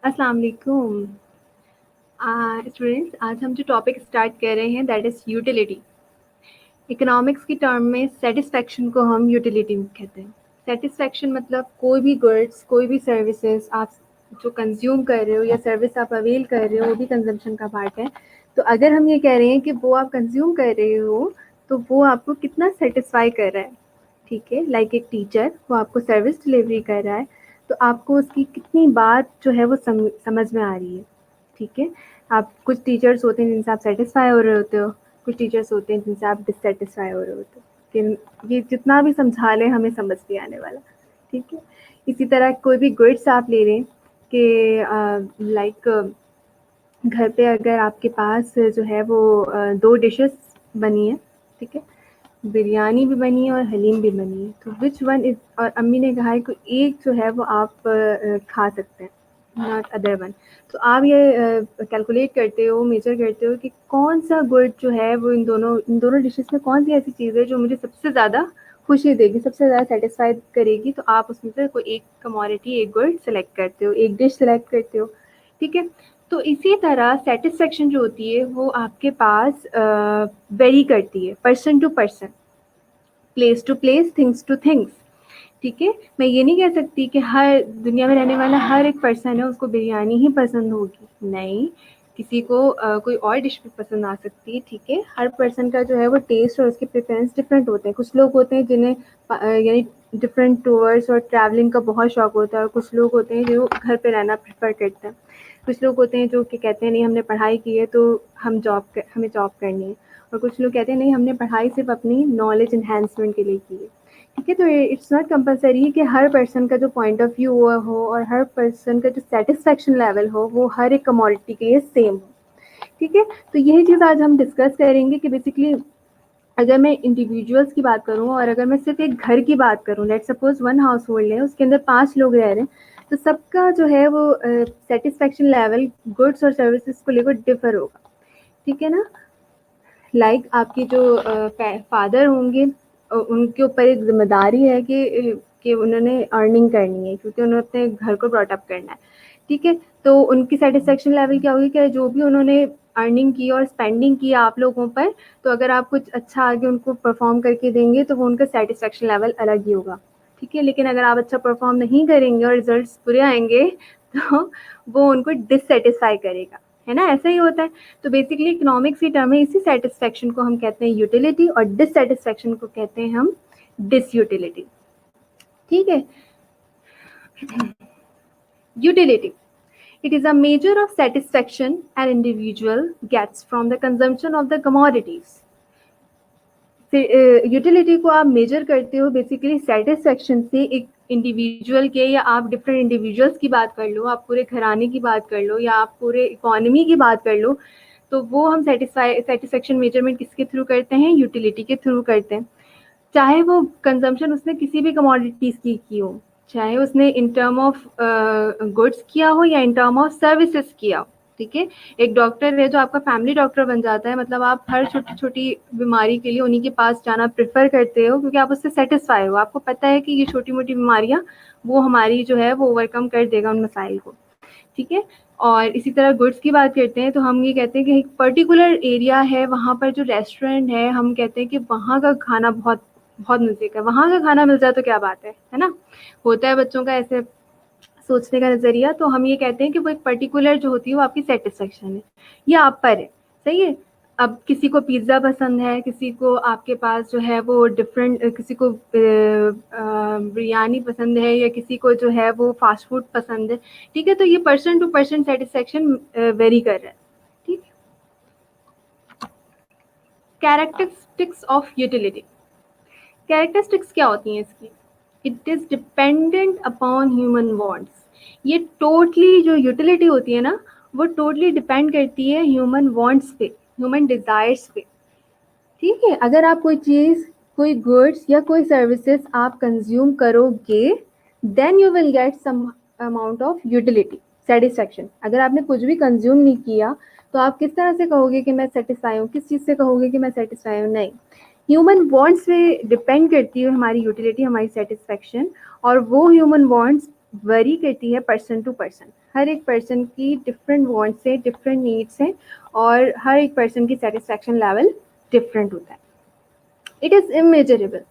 अस्सलाम वालेकुम स्टूडेंट्स। आज हम जो टॉपिक स्टार्ट कर रहे हैं दैट इज़ यूटिलिटी। इकोनॉमिक्स की टर्म में सेटिस्फैक्शन को हम यूटिलिटी कहते हैं। सेटिस्फैक्शन मतलब कोई भी गुड्स, कोई भी सर्विसेज आप जो कंज्यूम कर रहे हो या सर्विस आप अवेल कर रहे हो, वो भी कंजम्पशन का पार्ट है। तो अगर हम ये कह रहे हैं कि वो आप कंज्यूम कर रहे हो तो वो आपको कितना सेटिस्फाई कर रहा है, ठीक है। लाइक एक टीचर वो आपको सर्विस डिलीवरी कर रहा है तो आपको उसकी कितनी बात जो है वो समझ में आ रही है, ठीक है। आप कुछ टीचर्स होते हैं जिनसे आप सेटिस्फाई हो रहे होते हो, कुछ टीचर्स होते हैं जिनसे आप डिससेटिस्फाई हो रहे होते हो कि ये जितना भी समझा लें हमें समझ नहीं आने वाला, ठीक है। इसी तरह कोई भी गुड्स आप ले लें कि लाइक घर पे अगर आपके पास जो है वो 2 डिशेस बनी है, ठीक है, बिरयानी भी बनी है और हलीम भी बनी है, तो विच वन इज़, और अम्मी ने कहा है कि एक जो है वो आप खा सकते हैं, नॉट अदर वन। तो आप ये कैलकुलेट करते हो, मेजर करते हो कि कौन सा गुड जो है वो इन दोनों डिशेस में कौन सी ऐसी चीज़ है जो मुझे सबसे ज़्यादा खुशी देगी, सबसे ज़्यादा सेटिस्फाई करेगी। तो आप उसमें से कोई एक कमोडिटी, एक गुड सेलेक्ट करते हो, एक डिश सेलेक्ट करते हो, ठीक है। तो इसी तरह सेटिस्फेक्शन जो होती है वो आपके पास वेरी करती है person to person, place to place, things to things, ठीक है। मैं ये नहीं कह सकती कि हर दुनिया में रहने वाला हर एक पर्सन है उसको बिरयानी ही पसंद होगी, नहीं, किसी को कोई और डिश भी पसंद आ सकती है, ठीक है। हर पर्सन का जो है वो टेस्ट और उसके प्रेफरेंस डिफरेंट होते हैं। कुछ लोग होते हैं जिन्हें यानी डिफरेंट टूर्स और ट्रैवलिंग का बहुत शौक होता है, और कुछ लोग होते हैं जो घर पे रहना प्रेफर करते हैं। कुछ लोग होते हैं जो कि कहते हैं नहीं हमने पढ़ाई की है तो हमें जॉब करनी है, और कुछ लोग कहते हैं नहीं हमने पढ़ाई सिर्फ अपनी नॉलेज इन्हेंसमेंट के लिए की है, ठीक है। तो इट्स नॉट कंपलसरी कि हर पर्सन का जो पॉइंट ऑफ व्यू हो और हर पर्सन का जो सेटिस्फेक्शन लेवल हो वो हर एक कमोडिटी के लिए सेम हो, ठीक है। तो यही चीज़ आज हम डिस्कस करेंगे कि बेसिकली अगर मैं इंडिविजुअल्स की बात करूँ और अगर मैं सिर्फ एक घर की बात करूँ, लेट सपोज 1 हाउस होल्ड है, उसके अंदर 5 लोग रह रहे हैं, तो सबका जो है वो सेटिस्फेक्शन लेवल गुड्स और सर्विसेज को लेकर डिफर होगा, ठीक है ना। लाइक आपके जो फादर होंगे उनके ऊपर एक जिम्मेदारी है कि उन्होंने अर्निंग करनी है क्योंकि उन्होंने अपने घर को ब्रॉटअप करना है, ठीक है। तो उनकी सेटिस्फेक्शन लेवल क्या होगी कि जो भी उन्होंने अर्निंग की और स्पेंडिंग की आप लोगों पर, तो अगर आप कुछ अच्छा आगे उनको परफॉर्म करके देंगे तो वो उनका सेटिस्फेक्शन लेवल अलग ही होगा, ठीक है। लेकिन अगर आप अच्छा परफॉर्म नहीं करेंगे और रिजल्ट्स बुरे आएंगे तो वो उनको डिससेटिस्फाई करेगा, है ना, ऐसा ही होता है। तो बेसिकली इकोनॉमिक्स की टर्म में इसी सेटिस्फेक्शन को हम कहते हैं यूटिलिटी और डिससेटिस्फेक्शन को कहते हैं हम डिसयूटिलिटी, ठीक है। Utility, it is a measure of satisfaction an individual gets from the consumption of the commodities. Utility को आप मेजर करते हो बेसिकली सेटिस्फेक्शन से एक इंडिविजुअल के, या आप डिफरेंट इंडिविजुअल्स की बात कर लो, आप पूरे घराने की बात कर लो, या आप पूरे इकोनॉमी की बात कर लो, तो वो हम सेटिस्फेक्शन मेजरमेंट किसके थ्रू करते हैं, यूटिलिटी के थ्रू करते हैं। चाहे वो कंजम्पशन उसने किसी भी कमोडिटीज़ की हो, चाहे उसने इन टर्म ऑफ गुड्स किया हो या इन टर्म ऑफ सर्विसेज किया हो, ठीक है। एक डॉक्टर है जो आपका फैमिली डॉक्टर बन जाता है, मतलब आप हर छोटी छोटी बीमारी के लिए उन्हीं के पास जाना प्रेफर करते हो क्योंकि आप उससे सेटिस्फाई हो, आपको पता है कि ये छोटी मोटी बीमारियां वो हमारी जो है वो ओवरकम कर देगा उन मसाइल को, ठीक है। और इसी तरह गुड्स की बात करते हैं तो हम ये कहते हैं कि एक पर्टिकुलर एरिया है, वहाँ पर जो रेस्टोरेंट है, हम कहते हैं कि वहाँ का खाना बहुत बहुत मजे का, वहाँ का खाना मिल जाए तो क्या बात है ना। होता है बच्चों का ऐसे सोचने का नजरिया, तो हम ये कहते हैं कि वो एक पर्टिकुलर जो होती है वो आपकी सेटिस्फेक्शन है, ये आप पर है, सही है। अब किसी को पिज्ज़ा पसंद है, किसी को आपके पास जो है वो डिफरेंट, किसी को बिरयानी पसंद है, या किसी को जो है वो फास्ट फूड पसंद है, ठीक है। तो ये person to person satisfaction vary कर रहा है, ठीक। कैरेक्टरिस्टिक्स ऑफ यूटिलिटी, कैरेक्टरिस्टिक्स क्या होती हैं इसकी, it is dependent upon human wants. ये टोटली जो यूटिलिटी होती है ना वो टोटली डिपेंड करती है ह्यूमन वांट्स पे, ह्यूमन डिज़ायर्स पे, ठीक है। अगर आप कोई चीज़, कोई गुड्स या कोई सर्विसेज आप कंज्यूम करोगे then you will get some amount of utility, satisfaction. अगर आपने कुछ भी कंज्यूम नहीं किया तो आप किस तरह से कहोगे कि मैं सेटिस्फाई हूँ, किस चीज़ से कहोगे कि मैं सेटिस्फाई हूँ, नहीं। ह्यूमन वांट्स पे डिपेंड करती है हमारी यूटिलिटी, हमारी सेटिस्फेक्शन, और वो ह्यूमन वांट्स वरी करती है पर्सन टू पर्सन। हर एक पर्सन की डिफरेंट वांट्स है, डिफरेंट नीड्स हैं और हर एक पर्सन की सेटिस्फैक्शन लेवल डिफरेंट होता है। It is immeasurable.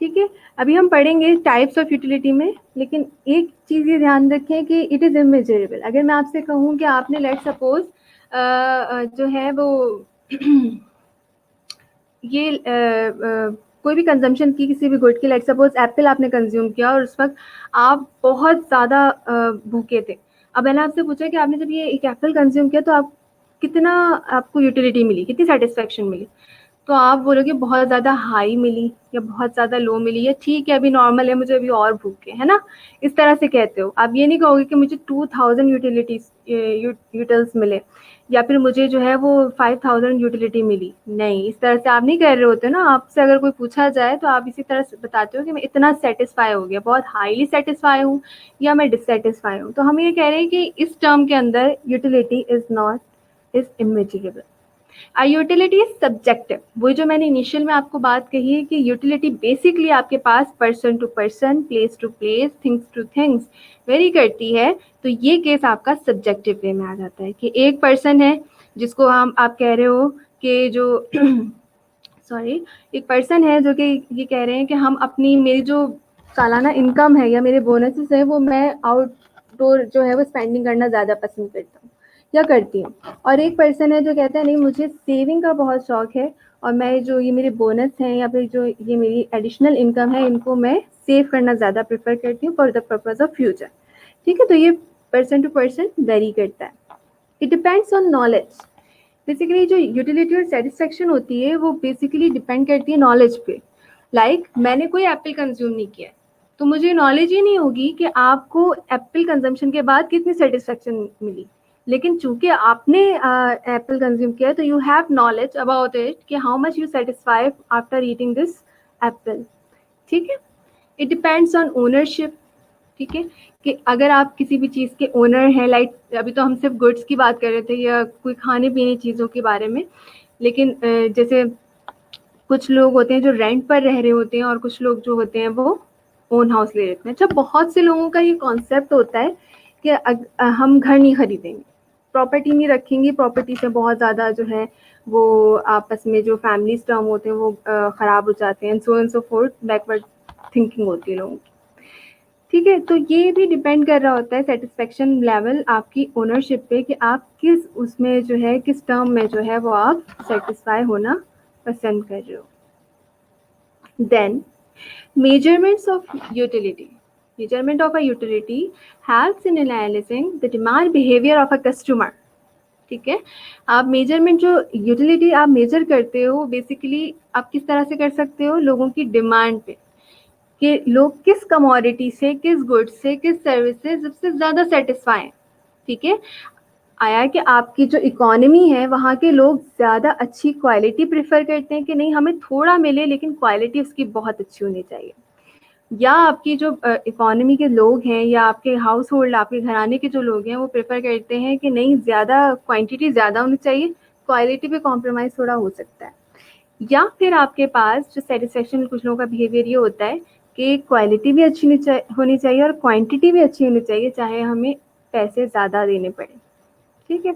ठीक है, अभी हम पढ़ेंगे टाइप्स ऑफ यूटिलिटी में, लेकिन एक चीज़ ये ध्यान रखें कि इट इज़ इमेजरेबल। अगर मैं आपसे कहूँ कि आपने लेट सपोज जो है वो ये कोई भी कंजम्पशन की किसी भी गुड की, लाइक सपोज एप्पल आपने कंज्यूम किया और उस वक्त आप बहुत ज़्यादा भूखे थे। अब मैंने आपसे पूछा कि आपने जब ये एक एप्पल कंज्यूम किया तो आप कितना आपको यूटिलिटी मिली, कितनी सेटिस्फेक्शन मिली, तो आप बोलोगे बहुत ज़्यादा हाई मिली या बहुत ज़्यादा लो मिली या ठीक है अभी नॉर्मल है, मुझे अभी और भूख है ना, इस तरह से कहते हो। आप ये नहीं कहोगे कि मुझे 2000 यूटिल्स मिले या फिर मुझे जो है वो 5000 यूटिलिटी मिली। नहीं, इस तरह से आप नहीं कह रहे होते ना। आपसे अगर कोई पूछा जाए तो आप इसी तरह से बताते हो कि मैं इतना सेटिस्फाई हो गया, बहुत हाईली सेटिस्फाई हूँ या मैं डिससेटिस्फाई हूँ। तो हम ये कह रहे हैं कि इस टर्म के अंदर utility is immeasurable. Utility is subjective. वो जो मैंने इनिशियल में आपको बात कही है कि यूटिलिटी बेसिकली आपके पास person to person, place to place, things to things vary करती है। तो ये केस आपका सब्जेक्टिव वे में आ जाता है कि एक पर्सन है जिसको आप कह रहे हो कि जो सॉरी, एक पर्सन है जो कि ये कह रहे हैं कि हम अपनी मेरी जो सालाना इनकम है या मेरे बोनसेस है वो मैं आउटडोर जो है वो स्पेंडिंग करना ज़्यादा पसंद करता हूँ या करती हूँ। और एक पर्सन है जो कहता है नहीं, मुझे सेविंग का बहुत शौक है और मैं जो ये मेरे बोनस हैं या फिर जो ये मेरी एडिशनल इनकम है इनको मैं सेव करना ज़्यादा प्रेफर करती हूँ for the purpose of future. ठीक है, तो ये पर्सन टू पर्सन वेरी करता है। It depends on knowledge. Basically जो यूटिलिटी और सेटिस्फेक्शन होती है वो बेसिकली डिपेंड करती है नॉलेज पे। लाइक मैंने कोई एप्पल कंज्यूम नहीं किया तो मुझे नॉलेज ही नहीं होगी कि आपको एप्पल कंजम्पशन के बाद कितनी सेटिस्फेक्शन मिली। लेकिन चूंकि आपने एप्पल कंज्यूम किया तो you have knowledge about it कि how much you satisfy after eating this apple. ठीक है, इट डिपेंड्स ऑन ओनरशिप। ठीक है, कि अगर आप किसी भी चीज़ के ओनर हैं, लाइक अभी तो हम सिर्फ गुड्स की बात कर रहे थे या कोई खाने पीने चीज़ों के बारे में, लेकिन जैसे कुछ लोग होते हैं जो रेंट पर रह रहे होते हैं और कुछ लोग जो होते हैं वो ओन हाउस ले लेते हैं। अच्छा, बहुत से लोगों का ये कॉन्सेप्ट होता है कि हम घर नहीं खरीदेंगे, प्रॉपर्टी नहीं रखेंगे, प्रॉपर्टी से बहुत ज़्यादा जो है वो आपस में जो फैमिलीज टर्म होते हैं वो ख़राब हो जाते हैं, so and so fourth, backward thinking होती है लोगों की। ठीक है, तो ये भी डिपेंड कर रहा होता है सेटिस्फेक्शन लेवल आपकी ओनरशिप पे कि आप किस उसमें जो है किस टर्म में जो है वो आप सेटिस्फाई होना पसंद कर रहे हो। Then measurements of utility. Measurement of a utility helps in analyzing the demand behavior of a customer. ठीक है, आप मेजरमेंट जो यूटिलिटी आप मेजर करते हो बेसिकली आप किस तरह से कर सकते हो, लोगों की डिमांड पे कि लोग किस कमोडिटी से, किस गुड्स से, किस सर्विस से सबसे ज़्यादा सेटिस्फाई हैं। ठीक है, आया कि आपकी जो इकोनॉमी है वहाँ के लोग ज़्यादा अच्छी क्वालिटी प्रेफर करते हैं कि नहीं हमें थोड़ा मिले लेकिन क्वालिटी उसकी बहुत अच्छी होनी चाहिए, या आपकी जो इकोनॉमी के लोग हैं या आपके हाउस होल्ड, आपके घराने के जो लोग हैं वो प्रेफर करते हैं कि नहीं ज़्यादा क्वांटिटी ज़्यादा होनी चाहिए, क्वालिटी पे कॉम्प्रोमाइज़ थोड़ा हो सकता है। या फिर आपके पास जो सेटिस्फेक्शन कुछ लोगों का बिहेवियर ये होता है कि क्वालिटी भी अच्छी होनी चाहिए और क्वांटिटी भी अच्छी होनी चाहिए, चाहे हमें पैसे ज़्यादा देने पड़े। ठीक है,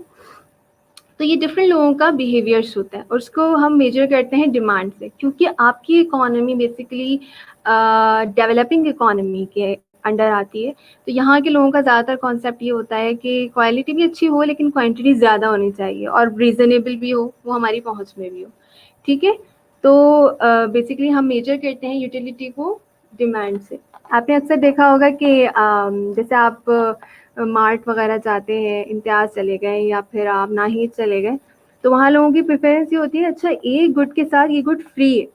तो ये डिफरेंट लोगों का बिहेवियर्स होता है और उसको हम मेजर करते हैं डिमांड से, क्योंकि आपकी इकोनॉमी बेसिकली डेवलपिंग इकोनॉमी के अंडर आती है। तो यहाँ के लोगों का ज़्यादातर कॉन्सेप्ट ये होता है कि क्वालिटी भी अच्छी हो लेकिन क्वांटिटी ज़्यादा होनी चाहिए और रीज़नेबल भी हो, वो हमारी पहुँच में भी हो। ठीक है, तो बेसिकली हम मेजर करते हैं यूटिलिटी को डिमांड से। आपने अक्सर देखा होगा कि जैसे आप मार्ट वगैरह जाते हैं, इम्तियाज़ चले गए या फिर आप नाहिद चले गए, तो वहाँ लोगों की प्रेफरेंस ये होती है अच्छा एक गुड के साथ ये गुड फ्री है।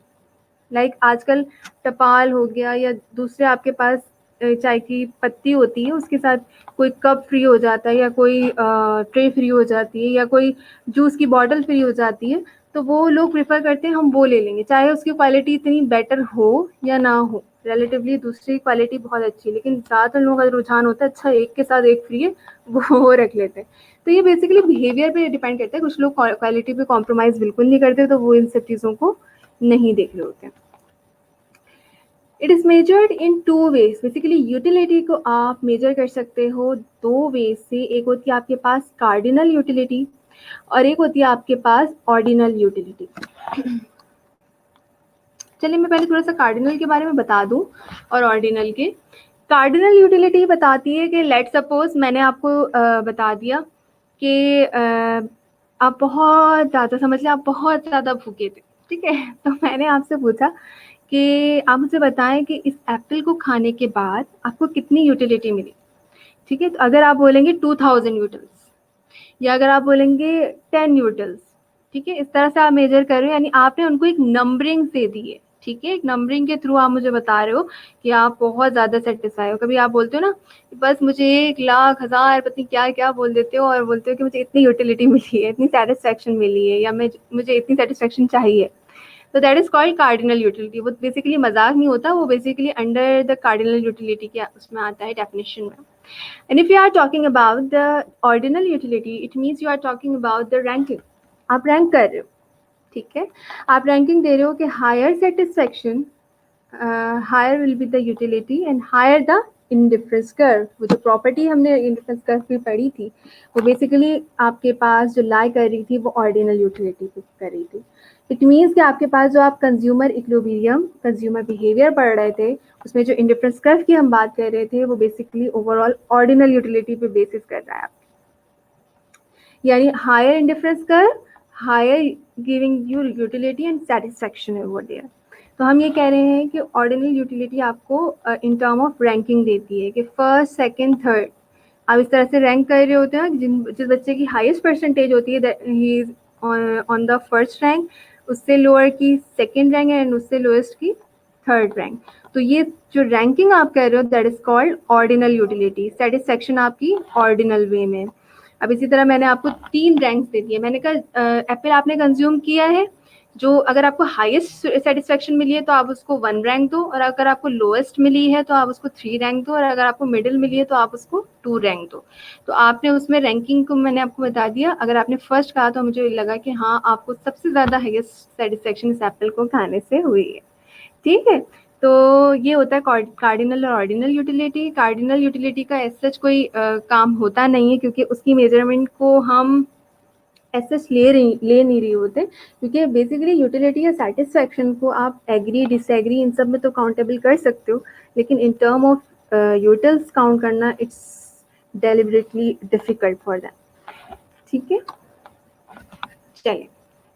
लाइक आजकल टपाल हो गया या दूसरे आपके पास चाय की पत्ती होती है उसके साथ कोई कप फ्री हो जाता है या कोई ट्रे फ्री हो जाती है या कोई जूस की बॉटल फ्री हो जाती है, तो वो लोग प्रेफर करते हैं हम वो ले लेंगे, चाहे उसकी क्वालिटी इतनी बेटर हो या ना हो। रिलेटिवली दूसरी क्वालिटी बहुत अच्छी है लेकिन ज़्यादातर लोगों का रुझान होता है अच्छा एक के साथ एक फ्री है, वो रख लेते हैं। तो ये बेसिकली बिहेवियर पे डिपेंड करता है। कुछ लोग क्वालिटी पे कॉम्प्रोमाइज़ बिल्कुल नहीं करते, तो वो इन सब चीज़ों को नहीं देख रहे होते हैं। It is measured in 2 ways. Basically utility को आप मेजर कर सकते हो 2 वेज से। एक होती है आपके पास कार्डिनल यूटिलिटी और एक होती है आपके पास ऑर्डिनल यूटिलिटी। चलिए मैं पहले थोड़ा सा कार्डिनल के बारे में बता दूं और ऑर्डिनल के। कार्डिनल यूटिलिटी बताती है कि लेट सपोज मैंने आपको बता दिया कि आप बहुत ज़्यादा, समझ लें आप बहुत ज़्यादा भूखे थे, ठीक है। तो मैंने आपसे पूछा कि आप मुझे बताएं कि इस एप्पल को खाने के बाद आपको कितनी यूटिलिटी मिली, ठीक है। तो अगर आप बोलेंगे 2000 यूटिल्स या अगर आप बोलेंगे 10 यूटिल्स, ठीक है, इस तरह से आप मेजर कर रहे हो, यानी आपने उनको एक नंबरिंग दे दी है, ठीक है। एक नंबरिंग के थ्रू आप मुझे बता रहे हो कि आप बहुत ज़्यादा सेटिस्फाई हो। कभी आप बोलते हो ना बस मुझे 1,00,000 1000 पता नहीं क्या क्या बोल देते हो और बोलते हो कि मुझे इतनी यूटिलिटी मिली है, इतनी सेटिस्फैक्शन मिली है या मुझे इतनी सेटिस्फैक्शन चाहिए। तो that is called cardinal utility. वो बेसिकली मजाक नहीं होता, वो basically under the cardinal utility के उसमें आता है डेफिनेशन में। And if you are talking about the ordinal utility, it means you are talking about the ranking. आप रैंक कर रहे हो, ठीक है। आप रैंकिंग दे रहे हो कि higher satisfaction higher will be the utility and higher the indifference curve. वो जो प्रॉपर्टी हमने इंडिफरेंस कर्व की पढ़ी थी वो बेसिकली आपके पास जो लाई कर रही थी वो ऑर्डिनल यूटिलिटी पे कर रही थी। इट मीन्स कि आपके पास जो आप कंज्यूमर इक्विलिब्रियम कंज्यूमर बिहेवियर पढ़ रहे थे उसमें जो इंडिफरेंस कर्व की हम बात कर रहे थे वो बेसिकली ओवरऑल ऑर्डिनल यूटिलिटी पे बेसिस कर रहा है, यानी higher indifference curve higher giving you utility and satisfaction है वो देयर। तो हम ये कह रहे हैं कि ऑर्डिनल यूटिलिटी आपको इन टर्म ऑफ रैंकिंग देती है कि फर्स्ट सेकंड थर्ड आप इस तरह से रैंक कर रहे होते हैं। जिस बच्चे की हाईएस्ट परसेंटेज होती है he is on the first rank, उससे लोअर की सेकंड रैंक एंड उससे लोएस्ट की थर्ड रैंक। तो ये जो रैंकिंग आप कह रहे हो that is called ordinal utility. Satisfaction आपकी ऑर्डिनल वे में। अब इसी तरह मैंने आपको 3 रैंक्स दे दिए। मैंने कहा एप्पल आपने कंज्यूम किया है, जो अगर आपको हाईएस्ट सेटिस्फैक्शन मिली है तो आप उसको 1 रैंक दो, और अगर आपको लोएस्ट मिली है तो आप उसको 3 रैंक दो, और अगर आपको मिडिल मिली है तो आप उसको 2 रैंक दो। तो आपने उसमें रैंकिंग को मैंने आपको बता दिया। अगर आपने फर्स्ट कहा तो मुझे लगा कि हाँ आपको सबसे ज़्यादा हाईएस्ट सेटिस्फैक्शन इस एप्पल को खाने से हुई है, ठीक है। तो ये होता है कार्डिनल और ऑर्डिनल यूटिलिटी। कार्डिनल यूटिलिटी का एज सच कोई काम होता नहीं है क्योंकि उसकी मेजरमेंट को हम एज सच ले नहीं रही होते, क्योंकि बेसिकली यूटिलिटी या सेटिस्फैक्शन को आप एग्री डिसएग्री इन सब में तो काउंटेबल कर सकते हो, लेकिन in term of utils count करना it's deliberately difficult for them, ठीक है। चलिए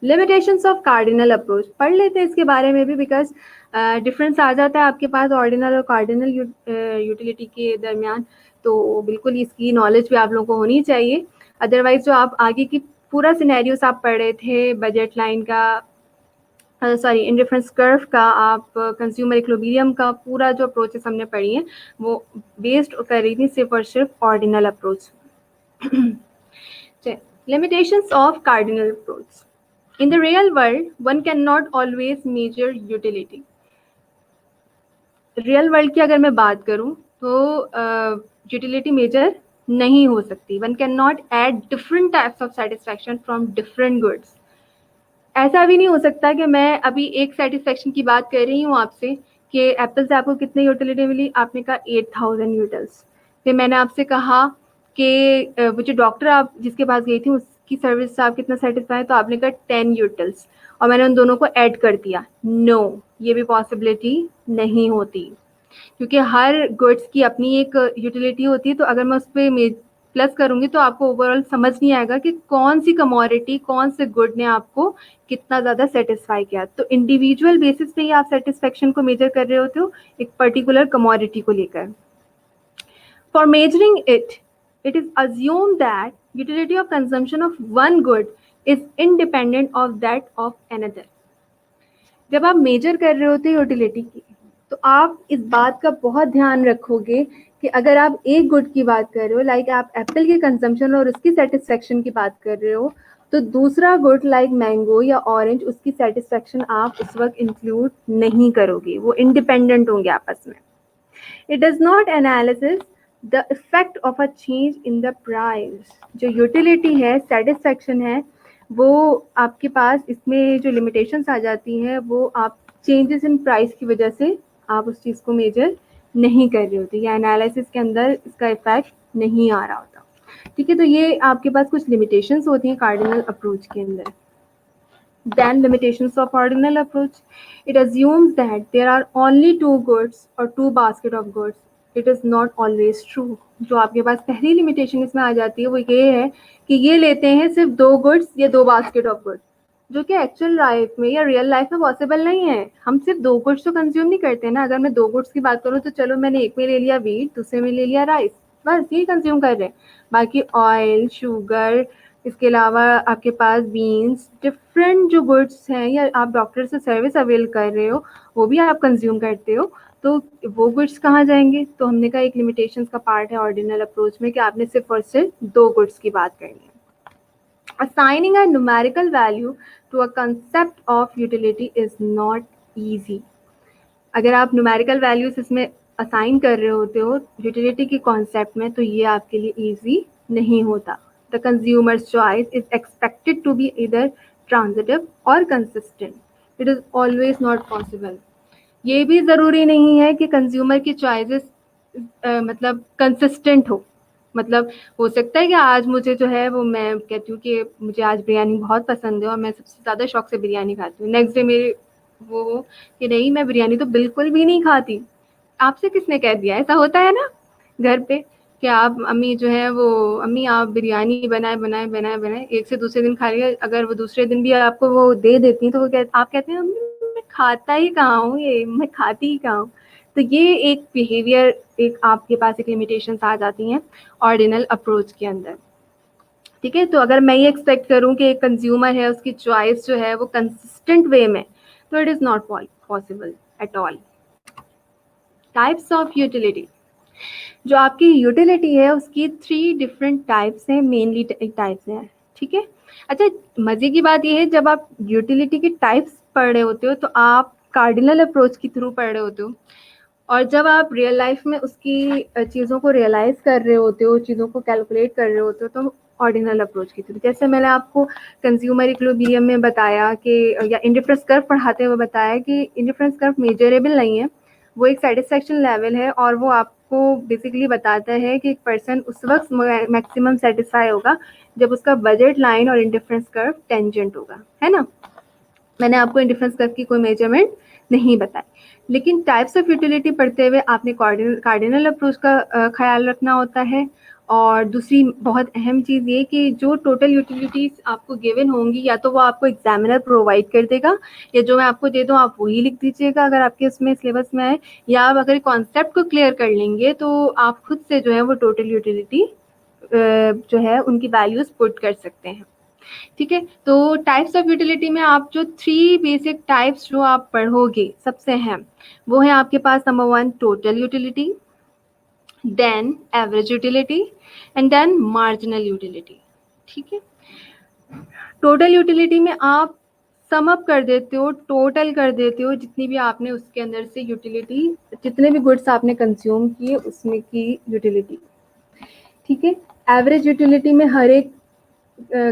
लिमिटेशंस ऑफ कार्डिनल अप्रोच पढ़ लेते हैं इसके बारे में भी, बिकॉज डिफरेंस आ जाता है आपके पास ऑर्डिनल और कार्डिनल यूटिलिटी के दरमियान। तो बिल्कुल इसकी नॉलेज भी आप लोगों को होनी चाहिए, अदरवाइज जो आप आगे की पूरा सिनेरियोस आप पढ़ रहे थे बजट लाइन का, सॉरी इंडिफरेंस कर्व का, आप कंज्यूमर इक्विलिब्रियम का पूरा जो अप्रोचेस हमने पढ़ी हैं वो बेस्ड कर रही थी सिर्फ और सिर्फ ordinal approach. Limitations of cardinal approach. In the real world, one cannot always measure utility. Real world की अगर मैं बात करूं तो यूटिलिटी मेजर नहीं हो सकती। One can not add different types of satisfaction from different goods. ऐसा भी नहीं हो सकता कि मैं अभी एक सेटिस्फैक्शन की बात कर रही हूँ आपसे कि एप्पल से आपको कितनी यूटिलिटी मिली, आपने कहा 8000 यूटिल्स। फिर मैंने आपसे कहा कि वो जो डॉक्टर आप जिसके पास गई थी उसकी सर्विस से आप कितना सेटिस्फाई, तो आपने कहा 10 यूटिल्स, और मैंने उन दोनों को ऐड कर दिया। नो, ये भी पॉसिबिलिटी नहीं होती, क्योंकि हर गुड्स की अपनी एक यूटिलिटी होती है। तो अगर मैं उस पर प्लस करूंगी तो आपको ओवरऑल समझ नहीं आएगा कि कौन सी कमोडिटी कौन से गुड ने आपको कितना ज़्यादा सेटिस्फाई किया। तो इंडिविजुअल बेसिस पे ही आप सेटिस्फेक्शन को मेजर कर रहे होते हो एक पर्टिकुलर कमोडिटी को लेकर। For measuring it is assumed that utility of consumption of one good is independent of that of another. जब आप मेजर कर रहे होते यूटिलिटी की तो आप इस बात का बहुत ध्यान रखोगे कि अगर आप एक गुड की बात कर रहे हो, लाइक आप एप्पल के कंजम्पशन और उसकी सेटिस्फेक्शन की बात कर रहे हो, तो दूसरा गुड लाइक मैंगो या ऑरेंज उसकी सेटिस्फेक्शन आप उस वक्त इंक्लूड नहीं करोगे, वो इंडिपेंडेंट होंगे आपस में। It does not analysis the effect of a change in the price. जो यूटिलिटी है, सेटिस्फेक्शन है, वो आपके पास इसमें जो लिमिटेशंस आ जाती हैं वो आप चेंजेस इन प्राइस की वजह से आप उस चीज़ को मेजर नहीं कर रहे होते या एनालिसिस के अंदर इसका इफेक्ट नहीं आ रहा होता। ठीक है, तो ये आपके पास कुछ लिमिटेशंस होती हैं कार्डिनल अप्रोच के अंदर। Then limitations of ordinal approach. It assumes that there are only two goods or two basket of goods. It is not always true. जो आपके पास पहली लिमिटेशन इसमें आ जाती है वो ये है कि ये लेते हैं सिर्फ दो गुड्स या दो बास्केट ऑफ गुड्स, जो कि एक्चुअल लाइफ में या रियल लाइफ में पॉसिबल नहीं है। हम सिर्फ दो गुड्स तो कंज्यूम नहीं करते ना। अगर मैं दो गुड्स की बात करूँ तो चलो मैंने एक में ले लिया वीट, दूसरे में ले लिया राइस, बस यही कंज्यूम कर रहे हैं। बाकी ऑयल, शुगर, इसके अलावा आपके पास बीन्स, डिफरेंट जो गुड्स हैं या आप डॉक्टर से सर्विस अवेल कर रहे हो वो भी आप कंज्यूम करते हो, तो वो गुड्स कहाँ जाएंगे? तो हमने कहा एक लिमिटेशंस का पार्ट है ऑर्डिनल अप्रोच में कि आपने सिर्फ और सिर्फ दो गुड्स की बात करनी है। Assigning a numerical value to a concept of utility is not easy. अगर आप न्यूमेरिकल वैल्यूज इसमें असाइन कर रहे होते हो यूटिलिटी के कॉन्सेप्ट में तो ये आपके लिए ईजी नहीं होता। The consumer's choice is expected to be either transitive और consistent. It is always not possible. ये भी ज़रूरी नहीं है कि कंज्यूमर की चॉइसेस मतलब कंसिस्टेंट मतलब हो सकता है कि आज मुझे जो है वो मैं कहती हूँ कि मुझे आज बिरयानी बहुत पसंद है और मैं सबसे ज़्यादा शौक से बिरयानी खाती हूँ, नेक्स्ट डे मेरे वो हो कि नहीं मैं बिरयानी तो बिल्कुल भी नहीं खाती। आपसे किसने कह दिया? ऐसा होता है ना घर पे कि आप अम्मी जो है वो अम्मी आप बिरयानी बनाए एक से दूसरे दिन खा लिया, अगर वो दूसरे दिन भी आपको वो दे देती तो वो आप कहते हैं अम्मी मैं खाता ही कहाँ हूँ, ये मैं खाती ही कहाँ हूँ। तो ये एक बिहेवियर, एक आपके पास एक लिमिटेशंस आ जाती हैं ऑर्डिनल अप्रोच के अंदर। ठीक है, तो अगर मैं ये एक्सपेक्ट करूँ कि एक कंज्यूमर है उसकी चॉइस जो है वो कंसिस्टेंट वे में, तो it is not possible at all. Types of utility. जो आपकी यूटिलिटी है उसकी 3 डिफरेंट टाइप्स हैं, मेनली टाइप्स हैं। ठीक है, अच्छा मज़े की बात ये है जब आप यूटिलिटी के टाइप्स पढ़ रहे होते हो तो आप कार्डिनल अप्रोच के थ्रू पढ़ रहे होते हो, और जब आप रियल लाइफ में उसकी चीज़ों को रियलाइज़ कर रहे होते हो, चीज़ों को कैलकुलेट कर रहे होते हो, तो ऑर्डिनल अप्रोच के थ्रू। जैसे मैंने आपको कंज्यूमर इक्विलिब्रियम में बताया कि या इंडिफरेंस कर्व पढ़ाते हुए बताया कि इंडिफरेंस कर्व मेजरेबल नहीं है, वो एक सेटिस्फेक्शन लेवल है और वो आपको बेसिकली बताता है कि एक पर्सन उस वक्त मैक्सिमम सेटिस्फाई होगा जब उसका बजट लाइन और इंडिफरेंस कर्व टेंजेंट होगा, है ना। मैंने आपको इंडिफरेंस कर्व की कोई मेजरमेंट नहीं बताई, लेकिन टाइप्स ऑफ यूटिलिटी पढ़ते हुए आपने कार्डिनल अप्रोच का ख्याल रखना होता है। और दूसरी बहुत अहम चीज़ ये कि जो टोटल यूटिलिटीज़ आपको गिवन होंगी या तो वो आपको एग्जामिनर प्रोवाइड कर देगा या जो मैं आपको दे दूँ आप वही लिख दीजिएगा अगर आपके उसमें सिलेबस में है, या आप अगर कॉन्सेप्ट को क्लियर कर लेंगे तो आप खुद से जो है वो टोटल यूटिलिटी जो है उनकी वैल्यूज़ पुट कर सकते हैं। ठीक है, तो टाइप्स ऑफ यूटिलिटी में आप जो 3 बेसिक टाइप्स जो आप पढ़ोगे सबसे अहम वो है आपके पास number 1 total utility, then average utility and then marginal utility. ठीक है, टोटल यूटिलिटी में आप सम अप कर देते हो, टोटल कर देते हो जितनी भी आपने उसके अंदर से यूटिलिटी, जितने भी गुड्स आपने कंज्यूम किए उसमें की यूटिलिटी। ठीक है, एवरेज यूटिलिटी में हर एक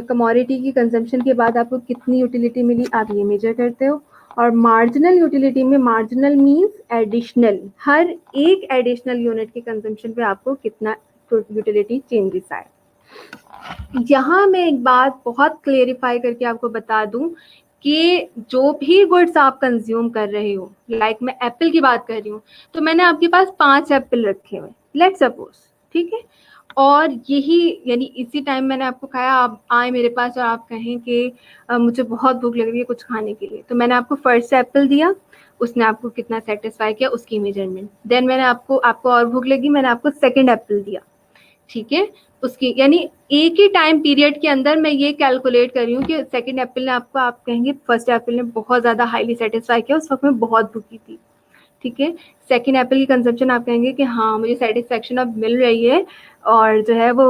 कमोडिटी की कंजम्पशन के बाद आपको कितनी यूटिलिटी मिली आप ये मेजर करते हो। और मार्जिनल यूटिलिटी में मार्जिनल मींस एडिशनल, हर एक एडिशनल यूनिट के कंजम्पशन पे आपको कितना यूटिलिटी चेंजेस आए। यहाँ मैं एक बात बहुत क्लेरिफाई करके आपको बता दूं कि जो भी गुड्स आप कंज्यूम कर रहे हो, लाइक मैं एप्पल की बात कर रही हूँ तो मैंने आपके पास 5 एप्पल रखे हुए लेट्स सपोज, ठीक है, और यही यानी इसी टाइम मैंने आपको खाया, आप आए मेरे पास और आप कहें कि मुझे बहुत भूख लग रही है कुछ खाने के लिए, तो मैंने आपको फर्स्ट एप्पल दिया, उसने आपको कितना सेटिस्फाई किया उसकी मेजरमेंट, देन मैंने आपको और भूख लगी मैंने आपको सेकेंड एप्पल दिया, ठीक है, उसकी यानी एक ही टाइम पीरियड के अंदर मैं ये कैलकुलेट कर रही हूँ कि सेकंड एप्पल ने आपको, आप कहेंगे फर्स्ट एप्पल ने बहुत ज़्यादा हाईली सेटिस्फाई किया, उस वक्त मैं बहुत भूखी थी, ठीक है, सेकंड एप्पल की कंजम्पशन आप कहेंगे कि हाँ मुझे सेटिस्फेक्शन अब मिल रही है और जो है वो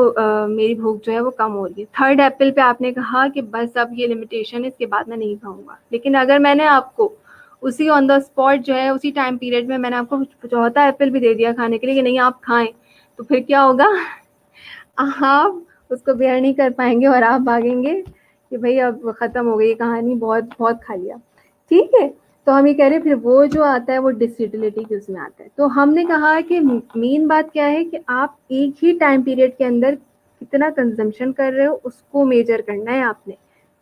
मेरी भूख जो है वो कम हो रही है। थर्ड एप्पल पे आपने कहा कि बस अब ये लिमिटेशन है, इसके बाद मैं नहीं खाऊंगा, लेकिन अगर मैंने आपको उसी ऑन द स्पॉट जो है उसी टाइम पीरियड में मैंने आपको चौथा एप्पल भी दे दिया खाने के लिए कि नहीं आप खाएं, तो फिर क्या होगा, आप उसको बेयर नहीं कर पाएंगे और आप भागेंगे कि भाई अब ख़त्म हो गई कहानी, बहुत बहुत खा लिया, ठीक है। तो हम ये कह रहे हैं फिर वो जो आता है वो डिसयूटिलिटी के उसमें आता है। तो हमने कहा कि मेन बात क्या है कि आप एक ही टाइम पीरियड के अंदर कितना कंजम्पशन कर रहे हो उसको मेजर करना है आपने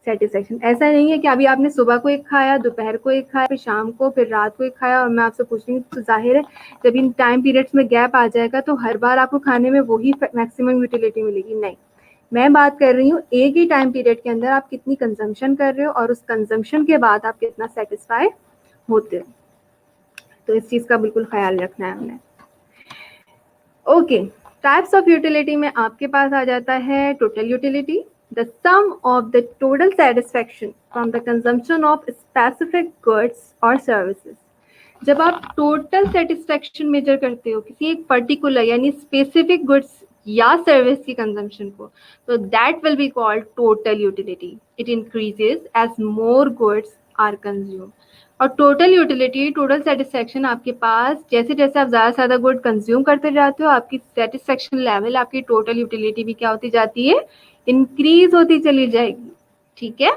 सेटिस्फेक्शन। ऐसा नहीं है कि अभी आपने सुबह को एक खाया, दोपहर को एक खाया, फिर शाम को, फिर रात को एक खाया और मैं आपसे पूछ रही हूँ, तो जाहिर है जब इन टाइम पीरियड्स में गैप आ जाएगा तो हर बार आपको खाने में वही मैक्सिमम यूटिलिटी मिलेगी। नहीं, मैं बात कर रही हूँ एक ही टाइम पीरियड के अंदर आप कितनी कंजम्पशन कर रहे हो और उस कंजम्पशन के बाद आप कितना सेटिस्फाई होते हो। तो इस चीज का बिल्कुल ख्याल रखना है हमने। ओके, टाइप्स ऑफ यूटिलिटी में आपके पास आ जाता है total utility, the sum of the total satisfaction from the consumption of specific goods और सर्विसेज। जब आप टोटल सेटिस्फेक्शन मेजर करते हो किसी एक पर्टिकुलर यानी स्पेसिफिक गुड्स या सर्विस की कंजम्पशन को, तो that will be called total utility. It increases as more goods are consumed. और टोटल यूटिलिटी, टोटल सेटिस्फेक्शन आपके पास जैसे जैसे आप ज़्यादा से ज़्यादा गुड कंज्यूम करते जाते हो, आपकी सेटिस्फेक्शन लेवल, आपकी टोटल यूटिलिटी भी क्या होती जाती है, इंक्रीज होती चली जाएगी। ठीक है।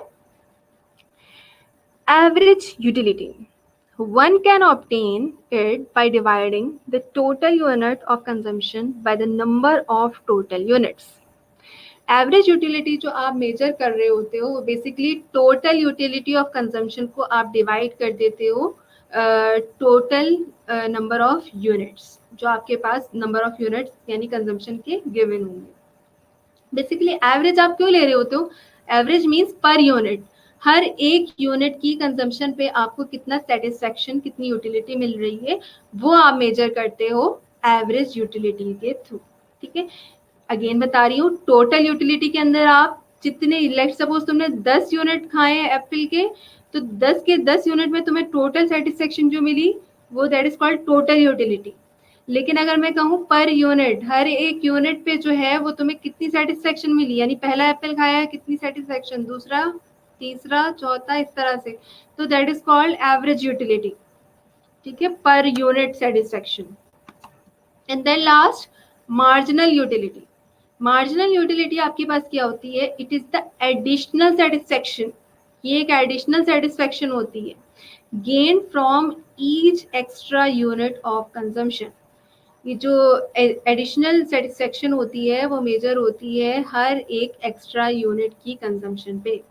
Average utility, one can obtain it by dividing the total unit of consumption by the number of total units. Average utility जो आप मेजर कर रहे होते हो वो basically total utility of consumption को आप डिवाइड कर देते हो टोटल नंबर ऑफ यूनिट्स जो आपके पास नंबर ऑफ यूनिट्स यानी कंजम्पशन के गिवन होंगे। बेसिकली एवरेज आप क्यों ले रहे होते हो, एवरेज मीन्स पर यूनिट, हर एक यूनिट की कंजम्पशन पे आपको कितना सेटिस्फेक्शन, कितनी यूटिलिटी मिल रही है, वो आप मेजर करते हो एवरेज यूटिलिटी के थ्रू। ठीक है, अगेन बता रही हूँ, टोटल यूटिलिटी के अंदर आप जितने, लेट्स सपोज तुमने 10 यूनिट खाए हैं एप्पल के, तो 10 के 10 यूनिट में तुम्हें टोटल सेटिस्फेक्शन जो मिली वो that is called total utility. लेकिन अगर मैं कहूँ पर यूनिट, हर एक यूनिट पे जो है वो तुम्हें कितनी सेटिस्फेक्शन मिली, यानी पहला एप्पल खाया है कितनी सेटिस्फेक्शन, दूसरा, तीसरा, चौथा, इस तरह से, तो that is called average utility. ठीक है, per unit satisfaction. And then last, marginal utility. Marginal utility आपके पास क्या होती है, it is the additional satisfaction, ये एक एडिशनल सेटिस्फेक्शन होती है, gain from each extra unit of consumption. ये जो एडिशनल सेटिस्फेक्शन होती है वो मेजर होती है हर एक एक्स्ट्रा यूनिट की कंजम्पशन पे।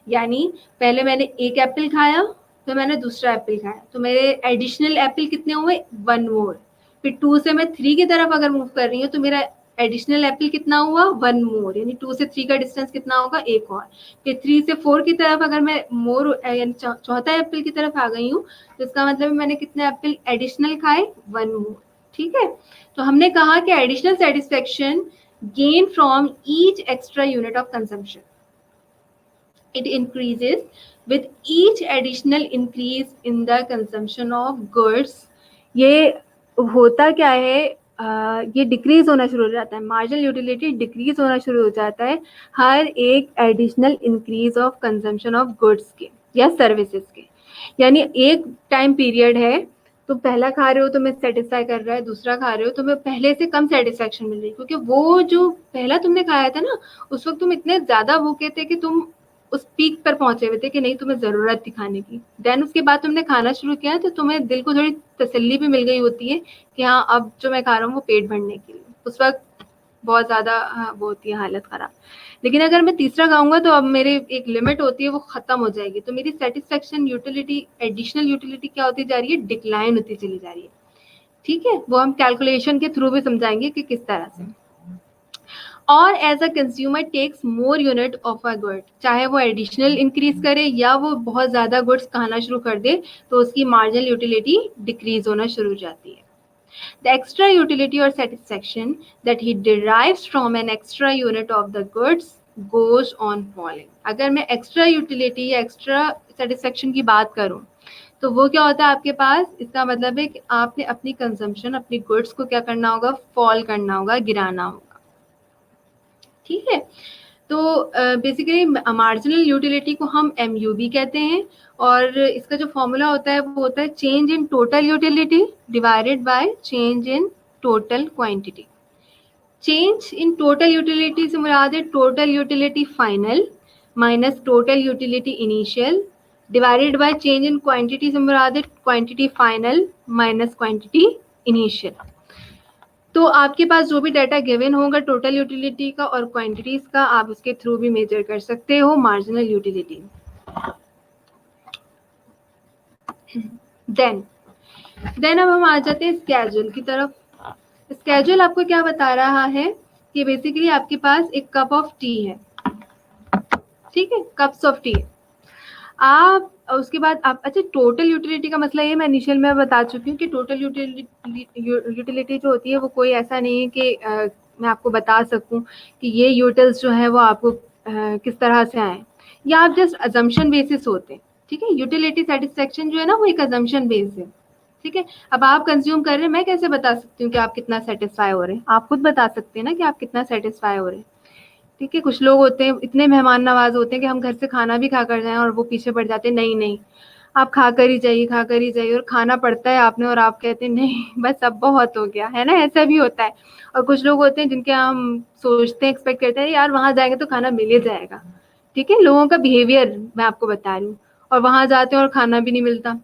यानी पहले मैंने एक एप्पल खाया, तो मैंने दूसरा एप्पल खाया, तो मेरे एडिशनल एप्पल कितने हुए, 1 मोर। फिर 2 से मैं 3 की तरफ अगर मूव कर रही हूँ तो मेरा एडिशनल एप्पल कितना हुआ, 1 मोर, यानी 2 से 3 का डिस्टेंस कितना होगा, एक और। फिर 3 से 4 की तरफ अगर मैं मोर यानी चौथा एप्पल की तरफ आ गई हूँ, तो इसका मतलब मैंने कितने एप्पल एडिशनल खाए, 1 मोर। ठीक है, तो हमने कहा कि additional satisfaction gain from each extra unit of consumption, it increases with each additional increase in the consumption of goods। ये होता क्या है, ये डिक्रीज होना शुरू हो जाता है, मार्जिनल यूटिलिटी डिक्रीज होना शुरू हो जाता है हर एक additional increase of consumption of goods के या सर्विसेज के। यानी एक टाइम पीरियड है, तो पहला खा रहे हो तो मैं सेटिस्फाई कर रहा है, दूसरा खा रहे हो तो मैं पहले से कम सेटिस्फेक्शन मिल रही है, क्योंकि वो जो पहला तुमने खाया था ना उस वक्त तुम इतने ज्यादा भूखे थे कि तुम उस पीक पर पहुंचे हुए थे कि नहीं तुम्हें जरूरत थी खाने की। देन उसके बाद तुमने खाना शुरू किया तो तुम्हें दिल को थोड़ी तसल्ली भी मिल गई होती है कि हाँ अब जो मैं खा रहा हूँ वो पेट भरने के लिए, उस वक्त बहुत ज्यादा वो होती है हालत खराब। लेकिन अगर मैं तीसरा खाऊंगा तो अब मेरी एक लिमिट होती है वो खत्म हो जाएगी, तो मेरी सेटिस्फेक्शन यूटिलिटी, एडिशनल यूटिलिटी क्या होती जा रही है, डिक्लाइन होती चली जा रही है। ठीक है, वो हम कैलकुलेशन के थ्रू भी समझाएंगे कि किस तरह से। और as a consumer takes more unit of a good, चाहे वो एडिशनल इंक्रीज करे या वो बहुत ज्यादा गुड्स खाना शुरू कर दे, तो उसकी मार्जिनल यूटिलिटी डिक्रीज होना शुरू हो जाती है। The extra utility or satisfaction that he derives from an extra unit of the goods goes on falling। अगर मैं extra utility या extra satisfaction की बात करूं तो वो क्या होता है आपके पास, इसका मतलब है कि आपने अपनी कंजम्पशन, अपनी गुड्स को क्या करना होगा, फॉल करना होगा, गिराना होगा। ठीक है, तो बेसिकली मार्जिनल यूटिलिटी को हम MUV कहते हैं, और इसका जो फॉर्मूला होता है वो होता है change in total utility divided by change in total quantity. Change in total utility से मुराद है total utility final minus total utility initial divided by change in quantity से मुराद है quantity final minus quantity initial. तो आपके पास जो भी data given होगा total utility का और क्वांटिटीज का, आप उसके थ्रू भी मेजर कर सकते हो मार्जिनल यूटिलिटी। देन अब हम आ जाते हैं स्केड्यूल की तरफ। स्केड्यूल आपको क्या बता रहा है कि बेसिकली आपके पास एक कप ऑफ टी है, ठीक है, कप्स ऑफ टी। आप उसके बाद आप, अच्छा टोटल यूटिलिटी का मसला ये मैं इनिशियल में बता चुकी हूँ कि टोटल यूटिलिटी जो होती है वो कोई ऐसा नहीं है कि मैं आपको बता सकूं कि ये यूटिल्स जो है वो आपको किस तरह से आए, या आप जस्ट अजम्पशन बेसिस होते हैं, ठीक है। यूटिलिटी सेटिस्फेक्शन जो है ना वो एक अजम्पशन बेस है, ठीक है। अब आप कंज्यूम कर रहे हैं, मैं कैसे बता सकती हूँ कि आप कितना सेटिस्फाई हो रहे हैं? आप खुद बता सकते हैं ना कि आप कितना सेटिस्फाई हो रहे हैं, ठीक है। कुछ लोग होते हैं इतने मेहमान नवाज होते हैं कि हम घर से खाना भी खा कर जाएं और वो पीछे पड़ जाते हैं, नहीं नहीं आप खा कर ही जाइए, खा कर ही जाइए, और खाना पड़ता है आपने और आप कहते हैं नहीं बस अब बहुत हो गया, है ना, ऐसा भी होता है। और कुछ लोग होते हैं जिनके हम सोचते हैं, एक्सपेक्ट करते हैं यार वहां जाएंगे तो खाना मिल ही जाएगा, ठीक है। लोगों का बिहेवियर मैं आपको बता रही हूँ, और वहां जाते हैं और खाना भी नहीं मिलता,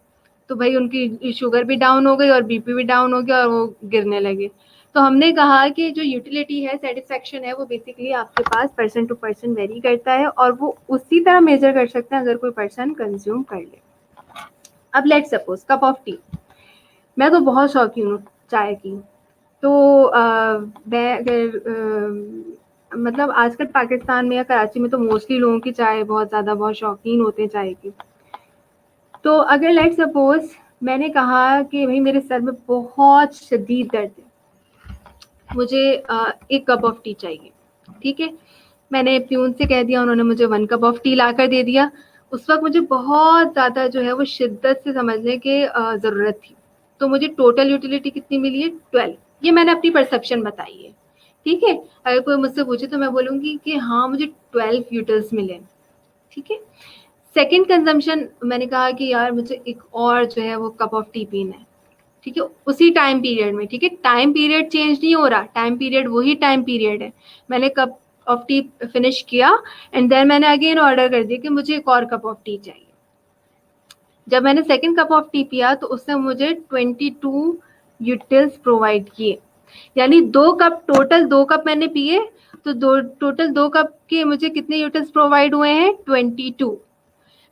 तो भाई उनकी शुगर भी डाउन हो गई और बीपी भी डाउन हो गया और वो गिरने लगे। तो हमने कहा कि जो यूटिलिटी है, सेटिस्फेक्शन है, वो बेसिकली आपके पास पर्सन टू पर्सन वेरी करता है और वो उसी तरह मेजर कर सकते हैं अगर कोई पर्सन कंज्यूम कर ले। अब let suppose cup of T, मैं तो बहुत शौकीन हूँ चाय की, तो मैं अगर मतलब आजकल पाकिस्तान में या कराची में तो मोस्टली लोगों की चाय बहुत ज़्यादा बहुत शौकीन होते हैं चाय की। तो अगर लेट सपोज मैंने कहा कि भाई मेरे सर में बहुत शदीद दर्द है, मुझे एक कप ऑफ टी चाहिए, ठीक है। मैंने प्यून से कह दिया, उन्होंने मुझे 1 कप ऑफ टी ला कर दे दिया। उस वक्त मुझे बहुत ज़्यादा जो है वो शिद्दत से समझने की ज़रूरत थी, तो मुझे टोटल यूटिलिटी कितनी मिली है? 12। ये मैंने अपनी परसेप्शन बताई है, ठीक है। अगर कोई मुझसे पूछे तो मैं बोलूँगी कि हाँ मुझे 12 यूटिल्स मिले, ठीक है। सेकेंड कंजम्पशन मैंने कहा कि यार मुझे एक और जो है वो कप ऑफ टी पीना है, ठीक है, उसी टाइम पीरियड में, ठीक है। टाइम पीरियड चेंज नहीं हो रहा, टाइम पीरियड वही टाइम पीरियड है। मैंने कप ऑफ टी फिनिश किया एंड देन मैंने अगेन ऑर्डर कर दिया कि मुझे एक और कप ऑफ टी चाहिए। जब मैंने सेकेंड कप ऑफ टी पिया तो उसने मुझे 22 यूटिल्स प्रोवाइड किए, यानी 2 कप, टोटल 2 कप मैंने पिए तो टोटल 2 कप के मुझे कितने यूटिल्स प्रोवाइड हुए हैं? 22।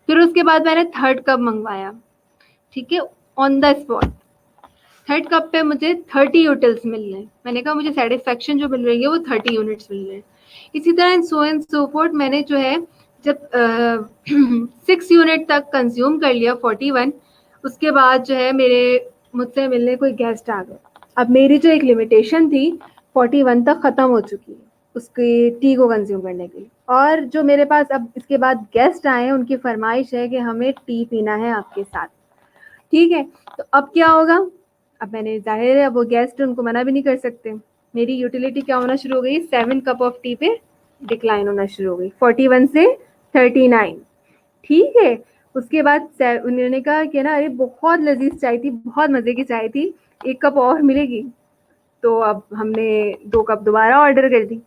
फिर उसके बाद मैंने थर्ड कप मंगवाया, ठीक है, on the spot. Third cup पे मुझे 30 यूटिल्स मिल रहे हैं। मैंने कहा मुझे सेटिस्फेक्शन जो मिल रही है वो 30 यूनिट्स मिल रहे हैं। इसी तरह सो एंड सो फोर्थ मैंने जो है जब 6 यूनिट तक कंज्यूम कर लिया 41, उसके बाद जो है मेरे मुझसे मिलने कोई गेस्ट आ गए। अब मेरी जो एक लिमिटेशन थी 41 तक ख़त्म हो चुकी है उसकी टी को कंज्यूम करने के लिए, और जो मेरे पास अब इसके बाद गेस्ट आए हैं उनकी फरमाइश है कि हमें टी पीना है आपके साथ, ठीक है। तो अब क्या होगा? अब मैंने जाहिर है वो गेस्ट उनको मना भी नहीं कर सकते। मेरी यूटिलिटी क्या होना शुरू हो गई? 7 कप ऑफ टी पे डिक्लाइन होना शुरू हो गई, 41 से 39, ठीक है। उसके बाद उन्होंने कहा कि ना अरे बहुत लजीज चाय थी, बहुत मज़े की चाय थी, 1 कप और मिलेगी। तो अब हमने 2 कप दोबारा ऑर्डर कर दी।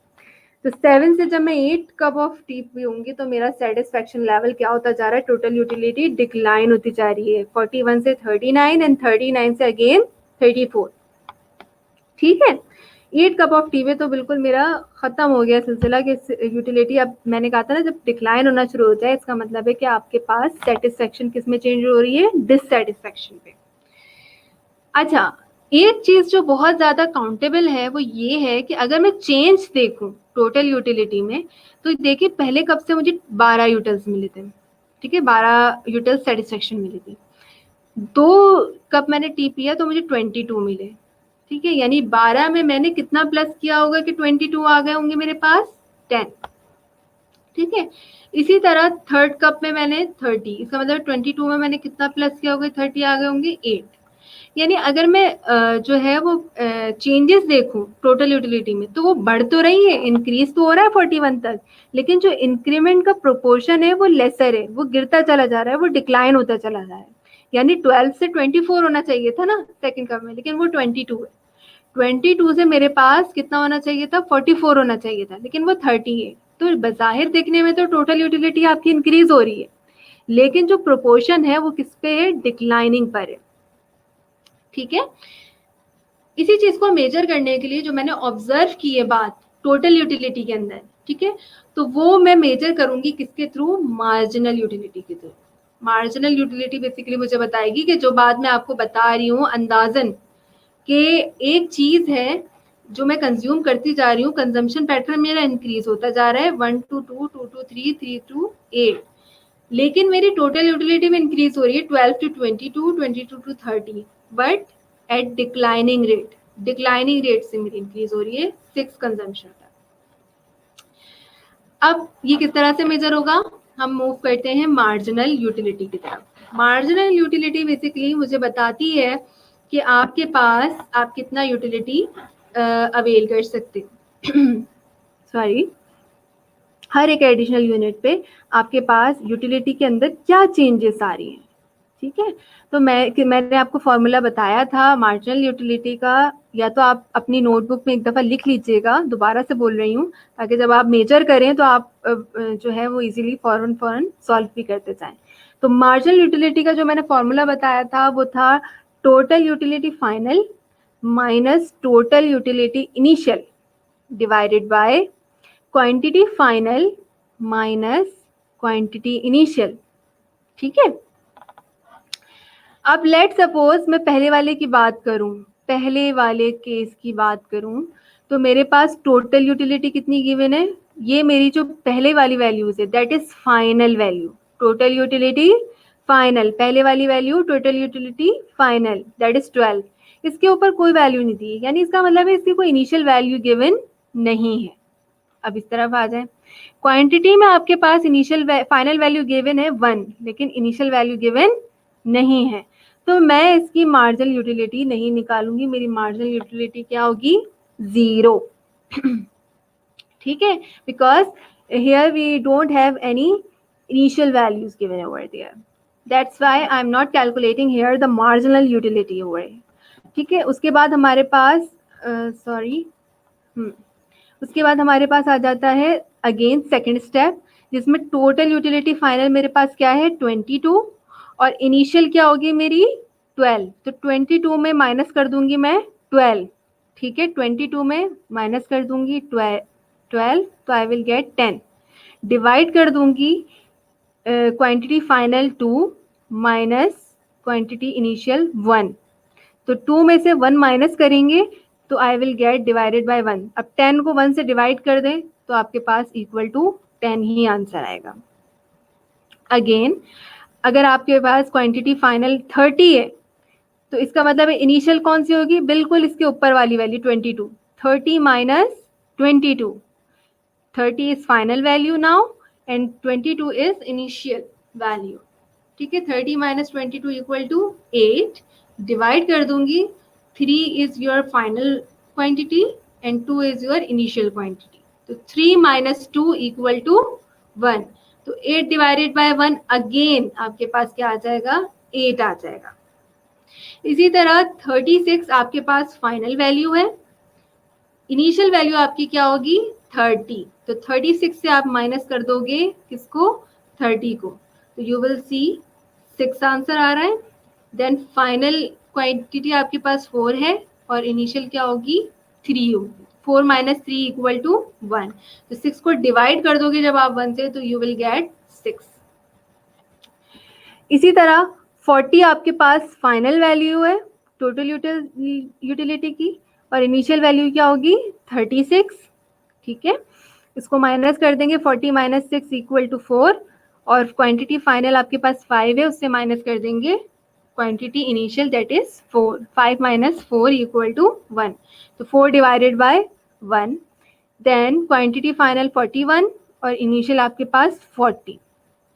तो 7 से जब मैं 8 कप ऑफ टी पीऊँगी तो मेरा सेटिस्फेक्शन लेवल क्या होता जा रहा है? टोटल यूटिलिटी डिक्लाइन होती जा रही है, 41 से 39 एंड 39 से अगेन 34, ठीक है। 8 कप ऑफ टी में तो बिल्कुल मेरा ख़त्म हो गया सिलसिला कि यूटिलिटी। अब मैंने कहा था ना जब डिक्लाइन होना शुरू हो जाए इसका मतलब है कि आपके पास सेटिस्फेक्शन किस में चेंज हो रही है? डिससेटिस्फेक्शन पे। अच्छा, एक चीज़ जो बहुत ज़्यादा काउंटेबल है वो ये है कि अगर मैं चेंज देखूं टोटल यूटिलिटी में, तो देखिए पहले कप से मुझे 12 यूटिल्स मिले थे, ठीक है, 12 यूटिल्स सेटिस्फेक्शन मिली थी। 2 कप मैंने टी पिया तो मुझे 22 मिले, ठीक है, यानी 12 में मैंने कितना प्लस किया होगा कि 22 आ गए होंगे मेरे पास? 10, ठीक है। इसी तरह थर्ड कप में मैंने 30, इसका मतलब 22 में मैंने कितना प्लस किया होगा? 30 आ गए होंगे, 8। यानी अगर मैं जो है वो चेंजेस देखूं टोटल यूटिलिटी में तो वो बढ़ तो रही है, इंक्रीज तो हो रहा है 41 तक, लेकिन जो इंक्रीमेंट का प्रोपोर्शन है वो लेसर है, वो गिरता चला जा रहा है, वो डिक्लाइन होता चला जा रहा है। यानी 12 से 24 होना चाहिए था ना सेकंड कप में, लेकिन वो 22 है। 22 से मेरे पास कितना होना चाहिए था? 44 होना चाहिए था, लेकिन वो 30 है। तो बज़ाहिर देखने में तो टोटल यूटिलिटी आपकी इंक्रीज हो रही है, लेकिन जो प्रोपोर्शन है वो किस पे है, डिक्लाइनिंग पर है। ठीक है, इसी चीज को मेजर करने के लिए जो मैंने ऑब्जर्व की है बात टोटल यूटिलिटी के अंदर, ठीक है, तो वो मैं मेजर करूंगी किसके थ्रू, मार्जिनल यूटिलिटी के थ्रू। मार्जिनल यूटिलिटी बेसिकली मुझे बताएगी कि जो बात मैं आपको बता रही हूँ अंदाजन कि एक चीज है जो मैं कंज्यूम करती जा रही हूँ, कंजम्पशन पैटर्न मेरा इंक्रीज होता जा रहा है 1 to 2, 2 to 3, 3 to 8, लेकिन मेरी टोटल यूटिलिटी में इंक्रीज हो रही है 12 to 22, 22 to 30, but at declining rate. Declining rate से मेरी इंक्रीज हो रही है 6 कंजम्पशन तक। अब ये किस तरह से मेजर होगा, हम मूव करते हैं मार्जिनल यूटिलिटी की तरफ। मार्जिनल यूटिलिटी बेसिकली मुझे बताती है कि आपके पास आप कितना यूटिलिटी अवेल कर सकते सॉरी हर एक एडिशनल यूनिट पे आपके पास यूटिलिटी के अंदर क्या चेंजेस आ रही हैं। ठीक है, तो मैंने आपको फॉर्मूला बताया था मार्जिनल यूटिलिटी का, या तो आप अपनी नोटबुक में एक दफ़ा लिख लीजिएगा, दोबारा से बोल रही हूँ ताकि जब आप मेजर करें तो आप जो है वो इजीली फौरन सॉल्व भी करते जाएं। तो मार्जिनल यूटिलिटी का जो मैंने फॉर्मूला बताया था वो था total utility final minus total utility initial divided by quantity final minus quantity initial. ठीक है, अब लेट सपोज मैं पहले वाले की बात करूं, पहले वाले केस की बात करूं, तो मेरे पास टोटल यूटिलिटी कितनी गिवन है, ये मेरी जो पहले वाली वैल्यूज है that is final value, total utility final, पहले वाली value total utility final that is 12, इसके ऊपर कोई वैल्यू नहीं दी, यानी इसका मतलब है इसकी कोई इनिशियल वैल्यू गिवन नहीं है। अब इस तरफ आ जाए, क्वांटिटी में आपके पास इनिशियल फाइनल वैल्यू गिवन है 1, लेकिन इनिशियल वैल्यू गिवन नहीं है, तो मैं इसकी मार्जिनल यूटिलिटी नहीं निकालूंगी, मेरी मार्जिनल यूटिलिटी क्या होगी, 0। ठीक है, because here we don't have any initial values given over there, that's why I am not calculating here the marginal utility over. ठीक है, उसके बाद हमारे पास उसके बाद हमारे पास आ जाता है अगेन सेकंड स्टेप, जिसमें टोटल यूटिलिटी फाइनल मेरे पास क्या है 22 और इनिशियल क्या होगी मेरी 12, तो 22 में माइनस कर दूंगी मैं 12। ठीक है, 22 में माइनस कर दूंगी 12, तो आई विल गेट 10, डिवाइड कर दूंगी quantity final 2 minus quantity initial 1, तो 2 में से 1 माइनस करेंगे तो I will get divided by 1। अब 10 को 1 से डिवाइड कर दें तो आपके पास इक्वल टू 10 ही आंसर आएगा। अगेन अगर आपके पास क्वांटिटी फाइनल 30 है तो इसका मतलब है इनिशियल कौन सी होगी, बिल्कुल इसके ऊपर वाली value 22, 30 minus 22, 30 is final value now and 22 is initial value. ठीक है, 30 माइनस 22 इक्वल टू 8, डिवाइड कर दूंगी, 3 is your final quantity and 2 is your initial quantity, तो 3 minus 2 equal to 1, तो 8 divided by 1 अगेन आपके पास क्या आ जाएगा, 8 आ जाएगा। इसी तरह 36 आपके पास फाइनल वैल्यू है, इनिशियल वैल्यू आपकी क्या होगी 30, तो 36 से आप माइनस कर दोगे किसको, 30 को, तो यू विल सी 6 आंसर आ रहा है। देन फाइनल क्वांटिटी आपके पास 4 है और इनिशियल क्या होगी 3 होगी, 4 माइनस 3 इक्वल टू 1, तो 6 को डिवाइड कर दोगे जब आप 1 से तो यू विल गेट 6। इसी तरह 40 आपके पास फाइनल वैल्यू है टोटल यूटिलिटी की और इनिशियल वैल्यू क्या होगी 36। ठीक है, इसको माइनस कर देंगे, 40 माइनस 6 इक्वल टू 4 और क्वांटिटी फाइनल आपके पास 5 है, उससे माइनस कर देंगे quantity initial that is 4, 5 minus 4 equal to 1, तो 4 divided by 1, then quantity final 41 और इनिशियल आपके पास 40,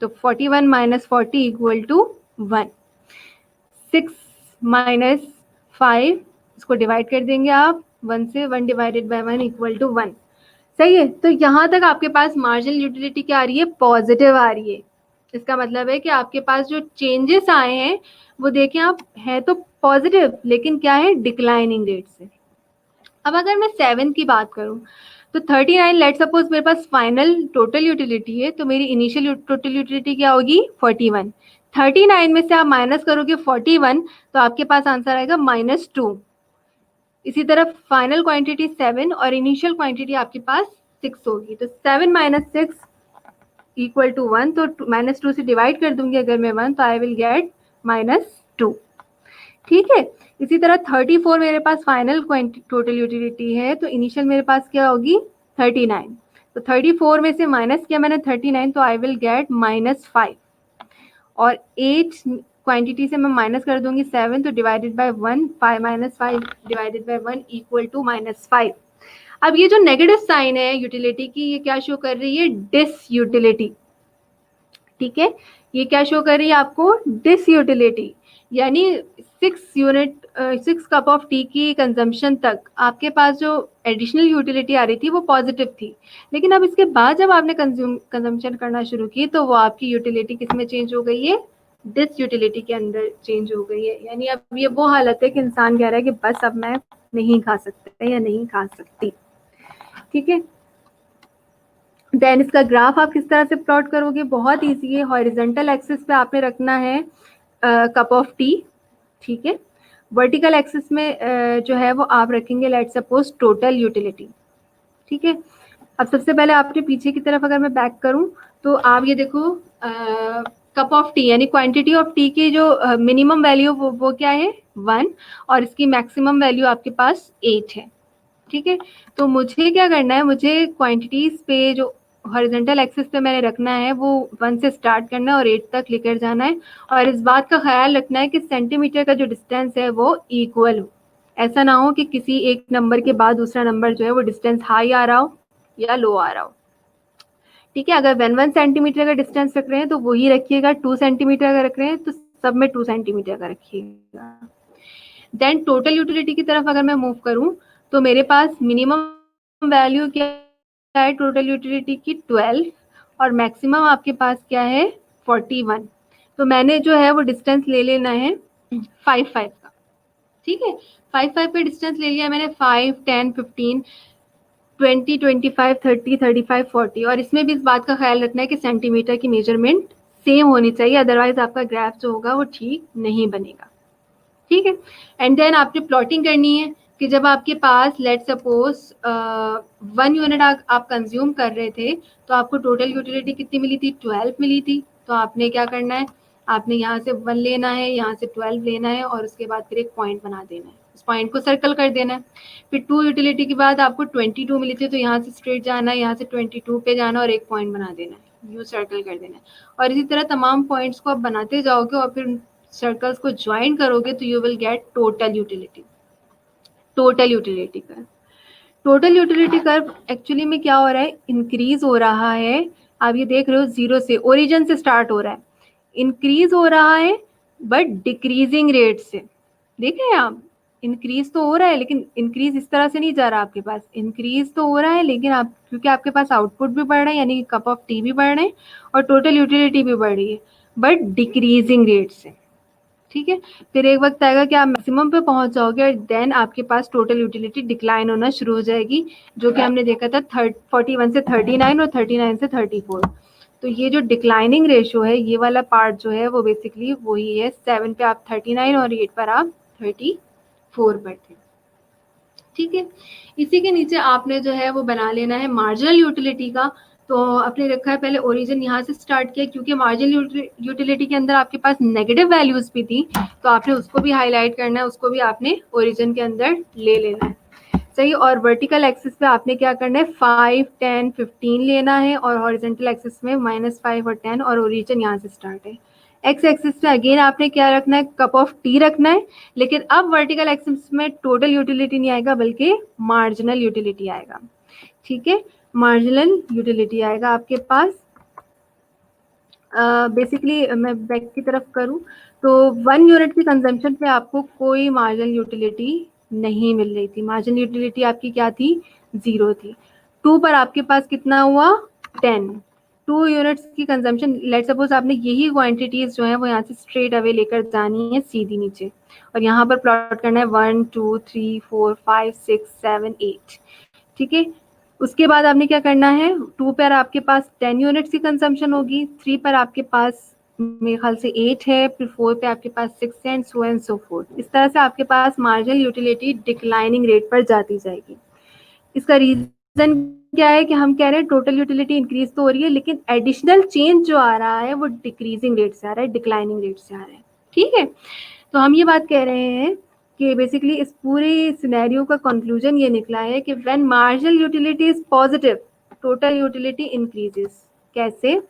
तो 41 माइनस 40 इक्वल टू 1, 6 माइनस 5 इसको डिवाइड कर देंगे आप 1 से, 1 डिवाइडेड बाय 1 इक्वल टू 1। सही है, तो यहाँ तक आपके पास मार्जिनल यूटिलिटी क्या आ रही है, पॉजिटिव आ रही है। इसका मतलब है कि आपके पास जो चेंजेस आए हैं वो देखें आप, है तो पॉजिटिव लेकिन क्या है डिक्लाइनिंग रेट से। अब अगर मैं 7 की बात करूं तो 39 लेट सपोज मेरे पास फाइनल टोटल यूटिलिटी है, तो मेरी इनिशियल टोटल यूटिलिटी क्या होगी 41। 39 में से आप माइनस करोगे 41 तो आपके पास आंसर आएगा -2। इसी तरह फाइनल क्वांटिटी 7 और इनिशियल क्वांटिटी आपके पास 6 होगी, तो 7 - 6 इक्वल टू 1, तो -2 से डिवाइड कर दूंगी अगर मैं 1 तो आई विल गेट -2। ठीक है। इसी तरह 34 मेरे पास फाइनल टोटल यूटिलिटी है, तो इनिशियल मेरे पास क्या होगी 39, तो 34 में से माइनस किया मैंने 39 तो आई विल गेट -5, और 8 क्वांटिटी से मैं माइनस कर दूंगी 7 तो divided by 1, 5 - 5 divided by 1 equal to -5। अब ये जो नेगेटिव साइन है यूटिलिटी की, ये क्या शो कर रही है डिस यूटिलिटी। ठीक है, ये क्या शो कर रही है आपको डिस यूटिलिटी, यानी 6 कप ऑफ टी की कंजम्पशन तक आपके पास जो एडिशनल यूटिलिटी आ रही थी वो पॉजिटिव थी, लेकिन अब इसके बाद जब आपने कंजम्पशन करना शुरू की तो वो आपकी यूटिलिटी किस में चेंज हो गई है डिस यूटिलिटी के अंदर चेंज हो गई है। यानी अब ये वो हालत है कि इंसान कह रहा है कि बस अब मैं नहीं खा सकता या नहीं खा सकती। ठीक है, देन इसका ग्राफ आप किस तरह से प्लॉट करोगे, बहुत ईजी है। हॉरिजेंटल एक्सिस पे आपने रखना है कप ऑफ टी, ठीक है। वर्टिकल एक्सिस में जो है वो आप रखेंगे लेट सपोज टोटल यूटिलिटी। ठीक है, अब सबसे पहले आपने पीछे की तरफ अगर मैं बैक करूं तो आप ये देखो कप ऑफ टी यानी क्वांटिटी ऑफ टी की जो मिनिमम वैल्यू वो क्या है 1, और इसकी मैक्सिमम वैल्यू आपके पास 8 है। ठीक है, तो मुझे क्या करना है, मुझे क्वांटिटीज पे जो हॉरिजॉन्टल एक्सिस पे मैंने रखना है वो 1 से स्टार्ट करना है और 8 तक लेकर जाना है, और इस बात का ख्याल रखना है कि सेंटीमीटर का जो डिस्टेंस है वो इक्वल हो। ऐसा ना हो कि किसी एक नंबर के बाद दूसरा नंबर जो है वो डिस्टेंस हाई आ रहा हो या लो आ रहा हो। ठीक है, अगर 1 सेंटीमीटर का डिस्टेंस रख रहे हैं तो वही रखिएगा, 2 सेंटीमीटर का रख रहे हैं तो सब में 2 सेंटीमीटर का रखिएगा। देन टोटल यूटिलिटी की तरफ अगर मैं मूव करूं तो मेरे पास मिनिमम वैल्यू क्या है टोटल यूटिलिटी की 12, और मैक्सिमम आपके पास क्या है 41। तो मैंने जो है वो डिस्टेंस ले लेना है 5 का। ठीक है, 5 का डिस्टेंस ले लिया मैंने, 5, 10, 15, 20, 25, 30, 35, 40, और इसमें भी इस बात का ख्याल रखना है कि सेंटीमीटर की मेजरमेंट सेम होनी चाहिए, अदरवाइज आपका ग्राफ जो होगा वो ठीक नहीं बनेगा। ठीक है, एंड देन आपने प्लॉटिंग करनी है कि जब आपके पास लेट सपोज 1 यूनिट आप कंज्यूम कर रहे थे तो आपको टोटल यूटिलिटी कितनी मिली थी 12 मिली थी, तो आपने क्या करना है, आपने यहाँ से 1 लेना है, यहाँ से 12 लेना है, और उसके बाद फिर एक पॉइंट बना देना है, उस पॉइंट को सर्कल कर देना है। फिर 2 यूटिलिटी के बाद आपको 22 मिली थी, तो यहाँ से स्ट्रेट जाना है, यहाँ से 22 पे जाना और एक पॉइंट बना देना है, यू सर्कल कर देना है, और इसी तरह तमाम पॉइंट्स को आप बनाते जाओगे और फिर सर्कल्स को ज्वाइन करोगे तो you will get total utility. Total utility curve, total utility curve actually में क्या हो रहा है, इंक्रीज हो रहा है। आप ये देख रहे हो 0 से, ओरिजिन से स्टार्ट हो रहा है, इंक्रीज हो रहा है बट डिक्रीजिंग रेट से। देख रहे हैं आप, इंक्रीज तो हो रहा है लेकिन इंक्रीज इस तरह से नहीं जा रहा आपके पास, इंक्रीज तो हो रहा है लेकिन आप क्योंकि आपके पास आउटपुट भी बढ़ रहा है यानी कप ऑफ टी भी बढ़ रहे हैं और टोटल यूटिलिटी भी बढ़ रही है, बट डिक्रीजिंग रेट से। ठीक है, फिर एक वक्त आएगा कि आप मैक्सिमम पे पहुंच जाओगे और देन आपके पास टोटल यूटिलिटी डिक्लाइन होना शुरू हो जाएगी, जो कि हमने देखा था 41 से 39 और 39 से 34। तो ये जो डिक्लाइनिंग रेशियो है, ये वाला पार्ट जो है वो बेसिकली वही है, 7 पे आप 39 और 8 पर आप 34 पर थे। ठीक है, इसी के नीचे आपने जो है वो बना लेना है मार्जिनल यूटिलिटी का। तो आपने रखा है पहले ओरिजिन यहाँ से स्टार्ट किया, क्योंकि मार्जिनल यूटिलिटी के अंदर आपके पास नेगेटिव वैल्यूज भी थी, तो आपने उसको भी हाईलाइट करना है, उसको भी आपने ओरिजिन के अंदर ले लेना है। सही, और वर्टिकल एक्सिस पे आपने क्या करना है 5, 10, 15 लेना है, और हॉरिजॉन्टल एक्सिस में -5 और 10, और ओरिजिन यहाँ से स्टार्ट है। एक्स एक्सिस पे अगेन आपने क्या रखना है, कप ऑफ टी रखना है, लेकिन अब वर्टिकल एक्सिस में टोटल यूटिलिटी नहीं आएगा बल्कि मार्जिनल यूटिलिटी आएगा। ठीक है, मार्जिनल यूटिलिटी आएगा आपके पास। बेसिकली मैं बैक की तरफ करूं तो 1 यूनिट की कंजम्पशन पे आपको कोई मार्जिनल यूटिलिटी नहीं मिल रही थी, मार्जिनल यूटिलिटी आपकी क्या थी 0 थी। 2 पर आपके पास कितना हुआ 10, 2 यूनिट्स की कंजम्पशन, लेट सपोज आपने यही क्वांटिटीज जो है वो यहाँ से स्ट्रेट अवे लेकर जानी है सीधी नीचे, और यहाँ पर प्लॉट करना है 1, 2, 3, 4, 5, 6, 7, 8। ठीक है, उसके बाद आपने क्या करना है, 2 पर आपके पास 10 यूनिट्स की कंजम्पशन होगी, 3 पर आपके पास मेरे ख्याल से 8 है, फिर 4 पे आपके पास 6 है, and so and so fourth. इस तरह से आपके पास मार्जिनल यूटिलिटी डिक्लाइनिंग रेट पर जाती जाएगी। इसका रीजन क्या है कि हम कह रहे हैं टोटल यूटिलिटी इंक्रीज तो हो रही है, लेकिन एडिशनल चेंज जो आ रहा है वो डिक्रीजिंग रेट से आ रहा है, डिक्लाइनिंग रेट से आ रहा है। ठीक है, तो हम ये बात कह रहे हैं कि बेसिकली इस पूरे सिनेरियो का कंक्लूजन ये निकला है कि when marginal utility is positive total utility increases. कैसे?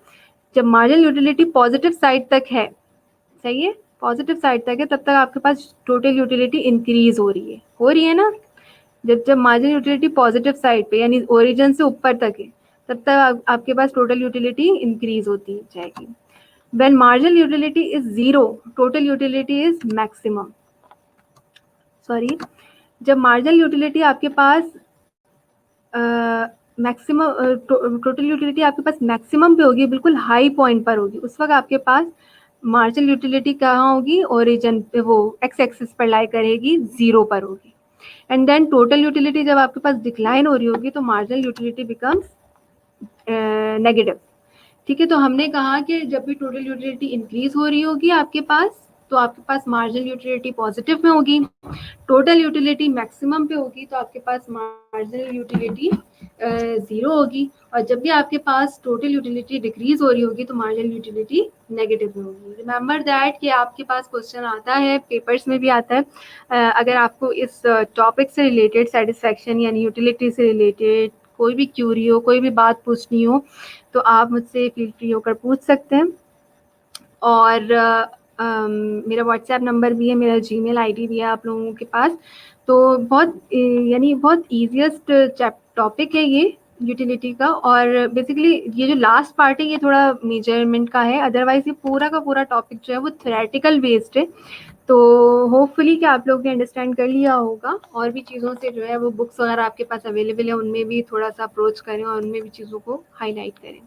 जब मार्जिनल यूटिलिटी पॉजिटिव साइड तक है, सही है, पॉजिटिव साइड तक है, तब तक आपके पास टोटल यूटिलिटी इंक्रीज हो रही है ना। जब जब मार्जिनल यूटिलिटी पॉजिटिव साइड पे यानी ओरिजिन से ऊपर तक है, तब तक आपके पास टोटल यूटिलिटी इंक्रीज होती जाएगी। When marginal utility is zero total utility is maximum. Sorry, जब मार्जिनल यूटिलिटी आपके पास मैक्सिमम टोटल यूटिलिटी आपके पास मैक्सिमम पे होगी, बिल्कुल हाई पॉइंट पर होगी, उस वक्त आपके पास मार्जिनल यूटिलिटी कहाँ होगी, ओरिजिन पे, वो एक्स एक्सिस पर लाई करेगी, जीरो पर होगी। एंड देन टोटल यूटिलिटी जब आपके पास डिक्लाइन हो रही होगी तो मार्जिनल यूटिलिटी बिकम्स नेगेटिव। ठीक है, तो हमने कहा कि जब भी टोटल यूटिलिटी इंक्रीज हो रही होगी आपके पास, तो आपके पास मार्जिनल यूटिलिटी पॉजिटिव में होगी, टोटल यूटिलिटी मैक्सिमम पे होगी तो आपके पास मार्जिनल यूटिलिटी जीरो होगी, और जब भी आपके पास टोटल यूटिलिटी डिक्रीज हो रही होगी तो मार्जिनल यूटिलिटी नेगेटिव में होगी। रिमेंबर दैट कि आपके पास क्वेश्चन आता है, पेपर्स में भी आता है। अगर आपको इस टॉपिक से रिलेटेड, सेटिस्फैक्शन यानी यूटिलिटी से रिलेटेड कोई भी क्यूरी हो, कोई भी बात पूछनी हो, तो आप मुझसे फील फ्री होकर पूछ सकते हैं। और मेरा व्हाट्सएप नंबर भी है, मेरा जीमेल आईडी भी है आप लोगों के पास। तो बहुत यानी बहुत ईजिएस्ट टॉपिक है ये यूटिलिटी का, और बेसिकली ये जो लास्ट पार्ट है ये थोड़ा मेजरमेंट का है, अदरवाइज ये पूरा का पूरा टॉपिक जो है वो थ्योरेटिकल बेस्ड है। तो होपफुली कि आप लोग ने अंडरस्टैंड कर लिया होगा, और भी चीज़ों से जो है वो बुक्स वगैरह आपके पास अवेलेबल है, उनमें भी थोड़ा सा अप्रोच करें और उनमें भी चीज़ों को हाईलाइट करें।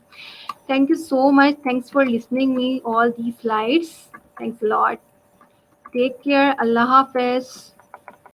Thank you so much. Thanks for listening me all these slides. Thanks a lot. Take care. Allah Hafiz.